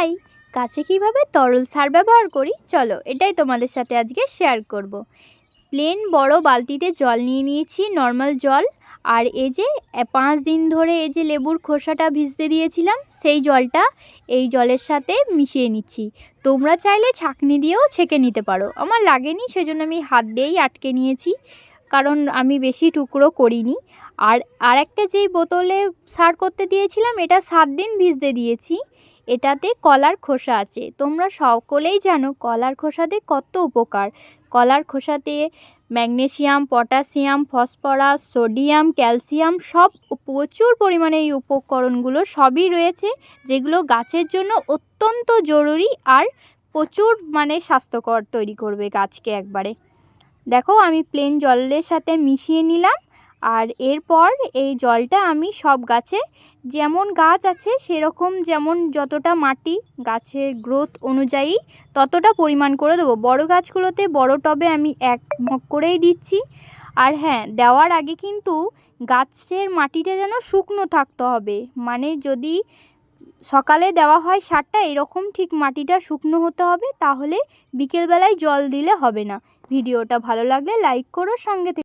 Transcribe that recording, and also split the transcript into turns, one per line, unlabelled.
High, গাছে কীভাবে তরল সার ব্যবহার করি চলো এটাই তোমাদের সাথে আজকে শেয়ার করব। প্লেন বড় বালতিতে জল নিয়ে নিয়েছি, নর্মাল জল। আর এই যে 5 দিন ধরে এই যে লেবুর খোসাটা ভিজতে দিয়েছিলাম সেই জলটা এই জলের সাথে মিশিয়ে নিচ্ছি। তোমরা চাইলে ছাঁকনি দিয়েও ছেঁকে নিতে পারো, আমার লাগেনি সেজন্য আমি হাত দিয়েই আটকে নিয়েছি, কারণ আমি বেশি টুকরো করিনি। আর একটা যেই বোতলে সার করতে দিয়েছিলাম এটা 7 দিন ভিজতে দিয়েছি। এটাতে কলার খোসা আছে, তোমরা সকলেই জানো কলার খোসাতে কত উপকার। কলার খোসাতে magnesium, potassium, phosphorus, sodium, calcium সব প্রচুর পরিমাণে এই উপকরণগুলো সবই রয়েছে, যেগুলো গাছের জন্য অত্যন্ত জরুরি আর প্রচুর স্বাস্থ্যকর তৈরি করবে গাছকে একবারে। দেখো আমি প্লেন জলের সাথে মিশিয়ে নিলাম, আর এরপর এই জলটা আমি সব গাছে, যেমন গাছ আছে সেরকম, যেমন যতটা মাটি গাছের গ্রোথ অনুযায়ী ততটা পরিমাণ করে দেবো। বড় গাছগুলোতে বড় টবে আমি 1 মগ করেই দিচ্ছি। আর হ্যাঁ, দেওয়ার আগে কিন্তু গাছের মাটিটা যেন শুকনো থাকতে হবে, যদি সকালে দেওয়া হয় সারটা এরকম ঠিক মাটিটা শুকনো হতে হবে, তাহলে বিকেলবেলায় জল দিলে হবে না। ভিডিওটা ভালো লাগলে লাইক করো, সঙ্গে